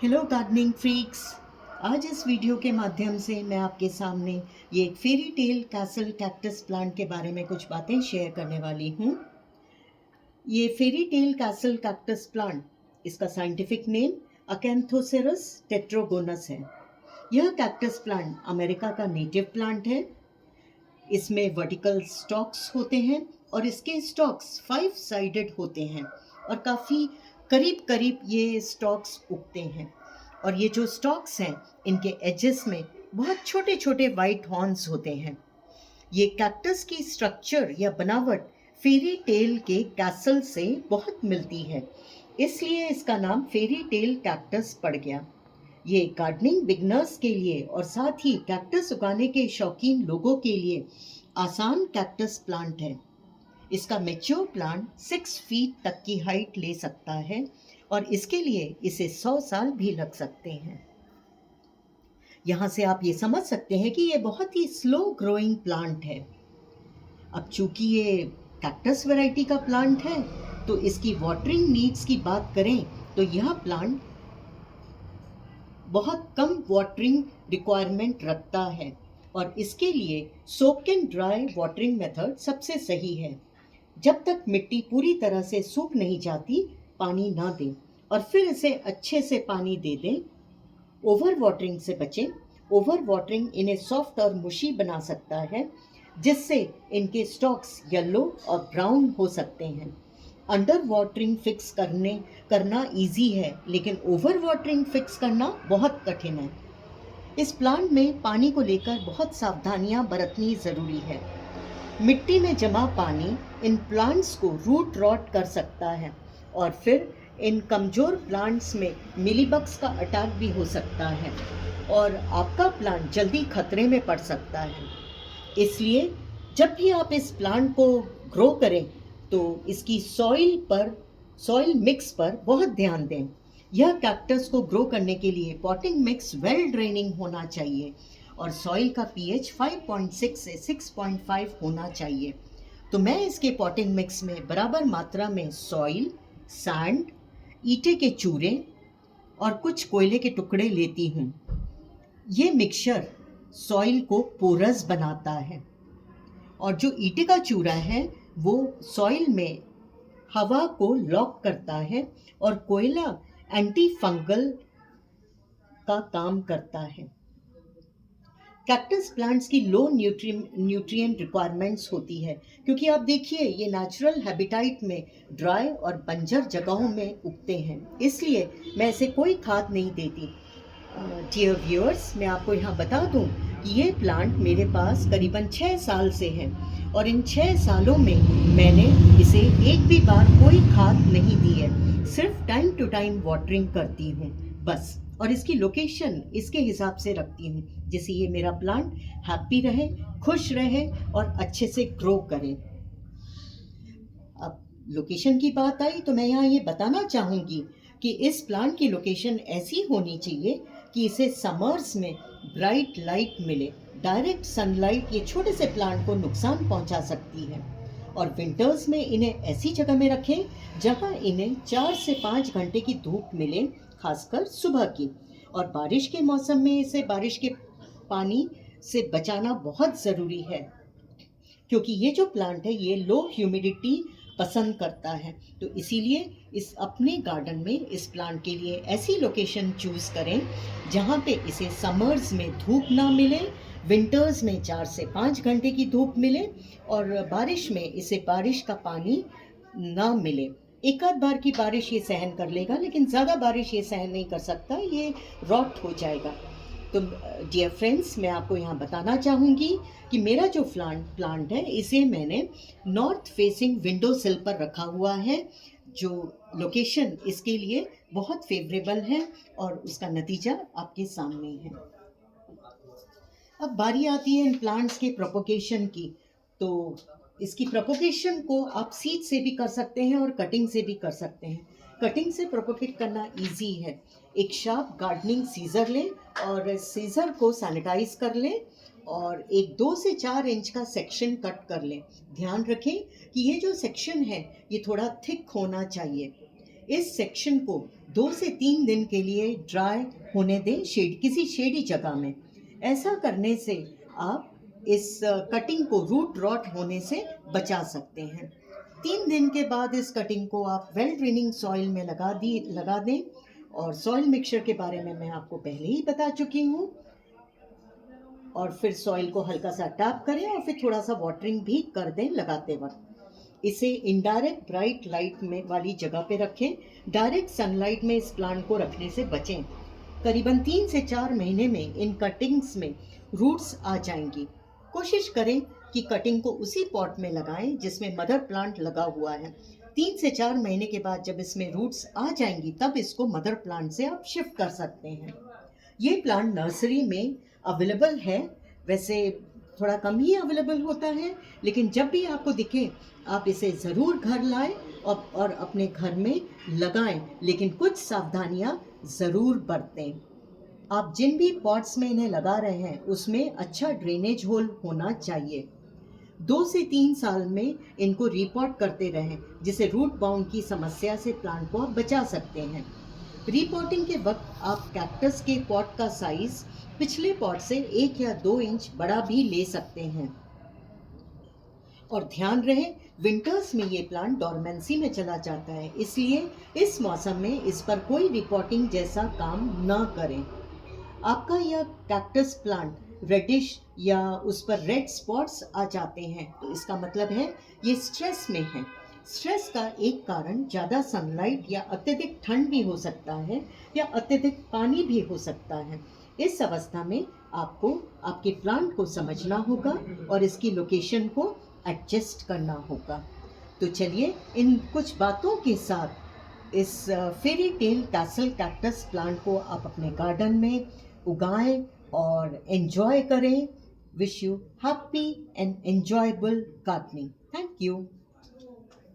Hello gardening freaks. आज इस video के माध्यम से मैं आपके सामने ये एक fairy tale castle cactus plant के बारे में कुछ बातें शेयर करने वाली हूँ। ये fairy tale castle cactus plant, इसका साइंटिफिक नेम अकैंथोसेरस टेट्रोगोनस है। यह कैक्टस प्लांट अमेरिका का नेटिव प्लांट है। इसमें वर्टिकल स्टॉक्स होते हैं और इसके स्टॉक्स 5 साइडेड होते हैं और काफ़ी करीब करीब ये स्टॉक्स उगते हैं। और ये जो स्टॉक्स हैं, इनके एजेस में बहुत छोटे छोटे वाइट हॉर्न्स होते हैं। ये कैक्टस की स्ट्रक्चर या बनावट फेरी टेल के कैसल से बहुत मिलती है, इसलिए इसका नाम फेरी टेल कैक्टस पड़ गया। ये गार्डनिंग बिगनर्स के लिए और साथ ही कैक्टस उगाने के शौकीन लोगों के लिए आसान कैक्टस प्लांट है। इसका मैच्योर प्लांट 6 फीट तक की हाइट ले सकता है और इसके लिए इसे 100 साल भी लग सकते हैं। यहाँ से आप ये समझ सकते हैं कि ये बहुत ही स्लो ग्रोइंग प्लांट है। अब चूंकि ये कैक्टस वैरायटी का प्लांट है, तो इसकी वाटरिंग नीड्स की बात करें तो यह प्लांट बहुत कम वाटरिंग रिक्वायरमेंट रखता है और इसके लिए सोक एंड ड्राई वाटरिंग मेथड सबसे सही है। जब तक मिट्टी पूरी तरह से सूख नहीं जाती, पानी ना दें और फिर इसे अच्छे से पानी दे दें। ओवर वाटरिंग से बचें। ओवर वाटरिंग इन्हें सॉफ्ट और मुशी बना सकता है, जिससे इनके स्टॉक्स येलो और ब्राउन हो सकते हैं। अंडर वाटरिंग फिक्स करना इजी है, लेकिन ओवर वाटरिंग फिक्स करना बहुत कठिन है। इस प्लांट में पानी को लेकर बहुत सावधानियां बरतनी ज़रूरी है। मिट्टी में जमा पानी इन प्लांट्स को रूट रॉट कर सकता है और फिर इन कमज़ोर प्लांट्स में मिलीबग्स का अटैक भी हो सकता है और आपका प्लांट जल्दी खतरे में पड़ सकता है। इसलिए जब भी आप इस प्लांट को ग्रो करें तो इसकी सॉइल मिक्स पर बहुत ध्यान दें। यह कैक्टस को ग्रो करने के लिए पॉटिंग मिक्स वेल ड्रेनिंग होना चाहिए और सॉइल का पीएच 5.6 से 6.5 होना चाहिए। तो मैं इसके पॉटिंग मिक्स में बराबर मात्रा में सॉइल, सैंड, ईंटे के चूरे और कुछ कोयले के टुकड़े लेती हूँ। ये मिक्सचर सॉइल को पोरस बनाता है और जो ईंटे का चूरा है वो सॉइल में हवा को लॉक करता है और कोयला एंटी फंगल का काम करता है। कैक्टस प्लांट्स की लो न्यूट्रिएंट रिक्वायरमेंट्स होती है, क्योंकि आप देखिए ये नेचुरल हैबिटाइट में ड्राई और बंजर जगहों में उगते हैं, इसलिए मैं इसे कोई खाद नहीं देती। डियर व्यूअर्स, मैं आपको यहाँ बता दूँ कि ये प्लांट मेरे पास करीबन 6 साल से है और इन 6 सालों में मैंने इसे एक भी बार कोई खाद नहीं दी है। सिर्फ टाइम टू टाइम वाटरिंग करती हूँ बस, और इसकी लोकेशन इसके हिसाब से रखती हूँ जिससे ये मेरा प्लांट हैप्पी रहे, खुश रहे और अच्छे से ग्रो करे। अब लोकेशन की बात आई तो मैं यहाँ ये बताना चाहूँगी कि इस प्लांट की लोकेशन ऐसी होनी चाहिए कि इसे समर्स में ब्राइट लाइट मिले। डायरेक्ट सनलाइट ये छोटे से प्लांट को नुकसान पहुंचा सकती है और विंटर्स में इन्हें ऐसी जगह में रखें जहां इन्हें 4 से 5 घंटे की धूप मिले, खासकर सुबह की। और बारिश के मौसम में इसे बारिश के पानी से बचाना बहुत ज़रूरी है, क्योंकि ये जो प्लांट है ये लो ह्यूमिडिटी पसंद करता है। तो इसीलिए इस अपने गार्डन में इस प्लांट के लिए ऐसी लोकेशन चूज़ करें जहाँ पे इसे समर्स में धूप ना मिले, विंटर्स में 4 से 5 घंटे की धूप मिले और बारिश में इसे बारिश का पानी ना मिले। एक आध बार की बारिश ये सहन कर लेगा, लेकिन ज़्यादा बारिश ये सहन नहीं कर सकता, ये रॉट हो जाएगा। तो डियर फ्रेंड्स, मैं आपको यहाँ बताना चाहूँगी कि मेरा जो प्लांट है इसे मैंने नॉर्थ फेसिंग विंडो सिल पर रखा हुआ है, जो लोकेशन इसके लिए बहुत फेवरेबल है और उसका नतीजा आपके सामने है। अब बारी आती है इन प्लांट्स के प्रोपोगेशन की। तो इसकी प्रोपोगेशन को आप सीड से भी कर सकते हैं और कटिंग से भी कर सकते हैं। कटिंग से प्रोपोगेट करना इजी है। एक शार्प गार्डनिंग सीजर लें और सीजर को सैनिटाइज कर लें और एक 2 से 4 इंच का सेक्शन कट कर लें। ध्यान रखें कि ये जो सेक्शन है ये थोड़ा थिक होना चाहिए। इस सेक्शन को 2 से 3 दिन के लिए ड्राई होने दें किसी शेडी जगह में। ऐसा करने से आप इस कटिंग को रूट रॉट होने से बचा सकते हैं। 3 दिन के बाद इस कटिंग को आप वेल ड्रेनिंग सॉइल में लगा दें और सॉइल मिक्सचर के बारे में मैं आपको पहले ही बता चुकी हूँ। और फिर सॉइल को हल्का सा टैप करें और फिर थोड़ा सा वाटरिंग भी कर दें लगाते वक्त। इसे इनडायरेक्ट ब्राइट लाइट में वाली जगह पे रखें। डायरेक्ट सनलाइट में इस प्लांट को रखने से बचें। करीबन 3 से 4 महीने में इन कटिंग्स में रूट्स आ जाएंगी। कोशिश करें कि कटिंग को उसी पॉट में लगाएं जिसमें मदर प्लांट लगा हुआ है। 3 से 4 महीने के बाद जब इसमें रूट्स आ जाएंगी तब इसको मदर प्लांट से आप शिफ्ट कर सकते हैं। ये प्लांट नर्सरी में अवेलेबल है, वैसे थोड़ा कम ही अवेलेबल होता है, लेकिन जब भी आपको दिखे आप इसे ज़रूर घर लाएं और अपने घर में लगाएं, लेकिन कुछ सावधानियां ज़रूर बरतें। आप जिन भी पॉट्स में इन्हें लगा रहे हैं उसमें अच्छा ड्रेनेज होल होना चाहिए। 2 से 3 साल में इनको रिपॉट करते रहें, जिससे रूट बाउंड की समस्या से प्लांट को आप बचा सकते हैं। रिपोर्टिंग के वक्त आप कैक्टस के पॉट का साइज पिछले पॉट से 1 या 2 इंच बड़ा भी ले सकते हैं। और ध्यान रहे, विंटर्स में ये प्लांट डॉर्मेंसी में चला जाता है, इसलिए इस मौसम में इस पर कोई रिपोर्टिंग जैसा काम ना करें। आपका यह कैक्टस प्लांट रेडिश या उस पर रेड स्पॉट्स आ जाते हैं तो इसका मतलब है ये स्ट्रेस में है। स्ट्रेस का एक कारण ज़्यादा सनलाइट या अत्यधिक ठंड भी हो सकता है या अत्यधिक पानी भी हो सकता है। इस अवस्था में आपको आपके प्लांट को समझना होगा और इसकी लोकेशन को एडजस्ट करना होगा। तो चलिए इन कुछ बातों के साथ इस fairy tale tassel cactus plant को आप अपने गार्डन में उगाएं और एंजॉय करें। Wish you happy and enjoyable gardening. Thank you.